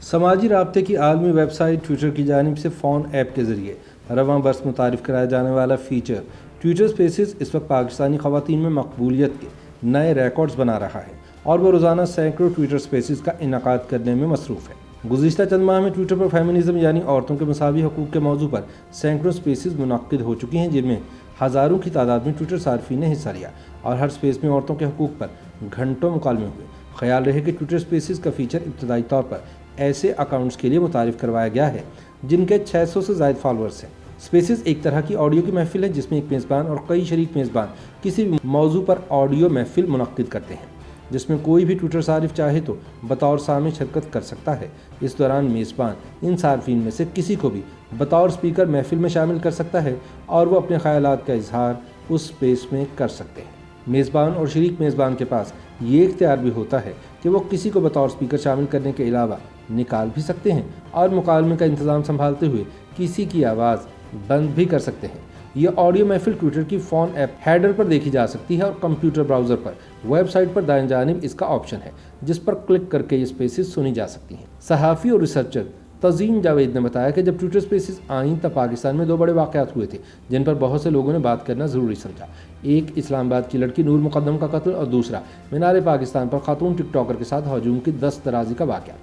سماجی رابطے کی عالمی ویب سائٹ ٹویٹر کی جانب سے فون ایپ کے ذریعے رواں برس متعارف کرایا جانے والا فیچر ٹویٹر سپیسز اس وقت پاکستانی خواتین میں مقبولیت کے نئے ریکارڈز بنا رہا ہے اور وہ روزانہ سینکڑوں ٹویٹر سپیسز کا انعقاد کرنے میں مصروف ہے۔ گزشتہ چند ماہ میں ٹویٹر پر فیمنزم یعنی عورتوں کے مساوی حقوق کے موضوع پر سینکڑوں سپیسز منعقد ہو چکی ہیں، جن میں ہزاروں کی تعداد میں ٹویٹر صارفین نے حصہ لیا اور ہر سپیس میں عورتوں کے حقوق پر گھنٹوں مکالمے ہوئے۔ خیال رہے کہ ٹویٹر سپیسز کا فیچر ابتدائی طور پر ایسے اکاؤنٹس کے لیے متعارف کروایا گیا ہے جن کے 600 سے زائد فالوورز ہیں۔ سپیسز ایک طرح کی آڈیو کی محفل ہے جس میں ایک میزبان اور کئی شریک میزبان کسی بھی موضوع پر آڈیو محفل منعقد کرتے ہیں، جس میں کوئی بھی ٹویٹر صارف چاہے تو بطور سامع شرکت کر سکتا ہے۔ اس دوران میزبان ان صارفین میں سے کسی کو بھی بطور سپیکر محفل میں شامل کر سکتا ہے اور وہ اپنے خیالات کا اظہار اس سپیس میں کر سکتے ہیں۔ میزبان اور شریک میزبان کے پاس یہ اختیار بھی ہوتا ہے کہ وہ کسی کو بطور سپیکر شامل کرنے کے علاوہ نکال بھی سکتے ہیں اور مکالمے کا انتظام سنبھالتے ہوئے کسی کی آواز بند بھی کر سکتے ہیں۔ یہ آڈیو محفل ٹویٹر کی فون ایپ ہیڈر پر دیکھی جا سکتی ہے اور کمپیوٹر براؤزر پر ویب سائٹ پر دائیں جانب اس کا آپشن ہے جس پر کلک کر کے یہ سپیسز سنی جا سکتی ہیں۔ صحافی اور ریسرچر تزین جاوید نے بتایا کہ جب ٹویٹر سپیسز آئیں تب پاکستان میں 2 بڑے واقعات ہوئے تھے جن پر بہت سے لوگوں نے بات کرنا ضروری سمجھا۔ ایک اسلام آباد کی لڑکی نور مقدم کا قتل اور دوسرا مینار پاکستان پر خاتون ٹک ٹاکر کے ساتھ ہجوم کی دست درازی کا واقعہ۔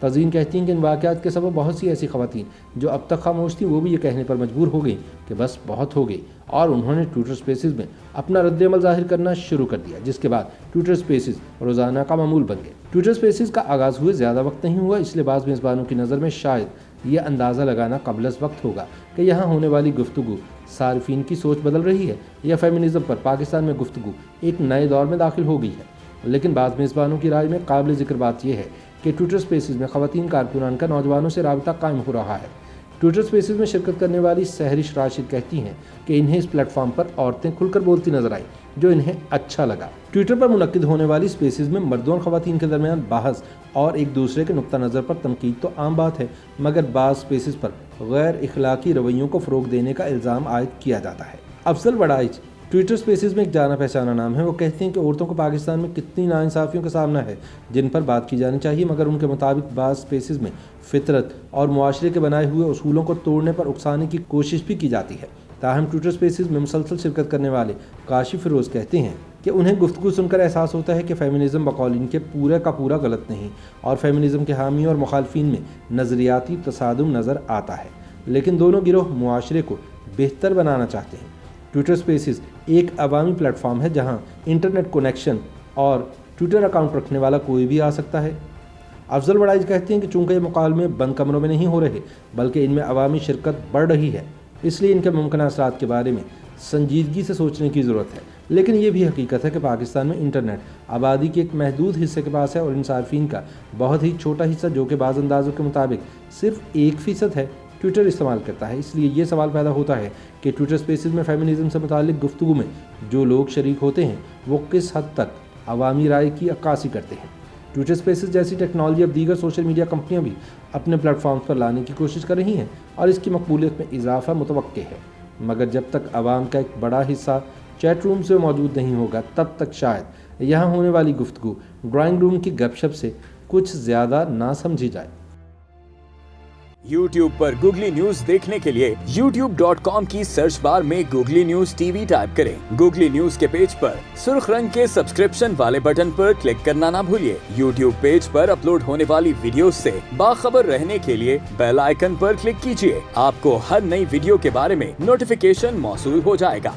تزین کہتی ہیں کہ ان واقعات کے سبب بہت سی ایسی خواتین جو اب تک خاموش تھیں وہ بھی یہ کہنے پر مجبور ہو گئیں کہ بس بہت ہو گئی، اور انہوں نے ٹویٹر سپیسز میں اپنا رد عمل ظاہر کرنا شروع کر دیا، جس کے بعد ٹویٹر سپیسز روزانہ کا معمول بن گئے۔ ٹویٹر سپیسز کا آغاز ہوئے زیادہ وقت نہیں ہوا، اس لیے بعض میزبانوں کی نظر میں شاید یہ اندازہ لگانا قبل از وقت ہوگا کہ یہاں ہونے والی گفتگو صارفین کی سوچ بدل رہی ہے یا فیمنزم پر پاکستان میں گفتگو ایک نئے دور میں داخل ہو گئی ہے۔ لیکن بعض میزبانوں کی رائے میں قابل ذکر بات یہ ہے کہ ٹویٹر سپیسز میں خواتین کارکنان کا نوجوانوں سے رابطہ قائم ہو رہا ہے۔ ٹویٹر سپیسز میں شرکت کرنے والی سہرش راشد کہتی ہیں کہ انہیں اس پلیٹ فارم پر عورتیں کھل کر بولتی نظر آئیں، جو انہیں اچھا لگا۔ ٹویٹر پر منعقد ہونے والی سپیسز میں مردوں اور خواتین کے درمیان بحث اور ایک دوسرے کے نقطہ نظر پر تنقید تو عام بات ہے، مگر بعض سپیسز پر غیر اخلاقی رویوں کو فروغ دینے کا الزام عائد کیا جاتا ہے۔ افضل وڑائچ ٹویٹر سپیسز میں ایک جانا پہچانا نام ہے۔ وہ کہتے ہیں کہ عورتوں کو پاکستان میں کتنی ناانصافیوں کا سامنا ہے جن پر بات کی جانی چاہیے، مگر ان کے مطابق بعض سپیسز میں فطرت اور معاشرے کے بنائے ہوئے اصولوں کو توڑنے پر اکسانے کی کوشش بھی کی جاتی ہے۔ تاہم ٹویٹر سپیسز میں مسلسل شرکت کرنے والے کاشف فیروز کہتے ہیں کہ انہیں گفتگو سن کر احساس ہوتا ہے کہ فیمنزم بقول ان کے پورے کا پورا غلط نہیں، اور فیمنزم کے حامی اور مخالفین میں نظریاتی تصادم نظر آتا ہے، لیکن دونوں گروہ معاشرے کو بہتر بنانا چاہتے ہیں۔ ٹویٹر سپیسز ایک عوامی پلیٹ فارم ہے جہاں انٹرنیٹ کنیکشن اور ٹویٹر اکاؤنٹ رکھنے والا کوئی بھی آ سکتا ہے۔ افضل وڑائچ کہتے ہیں کہ چونکہ یہ مکالمے بند کمروں میں نہیں ہو رہے بلکہ ان میں عوامی شرکت بڑھ رہی ہے، اس لیے ان کے ممکنہ اثرات کے بارے میں سنجیدگی سے سوچنے کی ضرورت ہے۔ لیکن یہ بھی حقیقت ہے کہ پاکستان میں انٹرنیٹ آبادی کے ایک محدود حصے کے پاس ہے اور ان صارفین کا بہت ہی چھوٹا حصہ، جو کہ بعض اندازوں کے مطابق صرف 1% ہے، ٹویٹر استعمال کرتا ہے۔ اس لیے یہ سوال پیدا ہوتا ہے کہ ٹویٹر سپیسز میں فیمنزم سے متعلق گفتگو میں جو لوگ شریک ہوتے ہیں وہ کس حد تک عوامی رائے کی عکاسی کرتے ہیں۔ ٹویٹر سپیسز جیسی ٹیکنالوجی اب دیگر سوشل میڈیا کمپنیاں بھی اپنے پلیٹ فارمز پر لانے کی کوشش کر رہی ہیں اور اس کی مقبولیت میں اضافہ متوقع ہے، مگر جب تک عوام کا ایک بڑا حصہ چیٹ روم سے موجود نہیں ہوگا تب تک شاید یہاں ہونے والی گفتگو ڈرائنگ روم کی گپ شپ سے کچھ زیادہ نہ سمجھی جائے۔ YouTube پر گوگلی نیوز دیکھنے کے لیے youtube.com کی سرچ بار میں googly news T V type کریں۔ گوگلی نیوز کے پیج پر سرخ رنگ کے سبسکرپشن والے بٹن پر کلک کرنا نہ بھولیے۔ YouTube پیج پر اپلوڈ ہونے والی ویڈیوز سے باخبر رہنے کے لیے بیل آئیکن پر کلک کیجیے۔ آپ کو ہر نئی ویڈیو کے بارے میں نوٹیفیکیشن موصول ہو جائے گا۔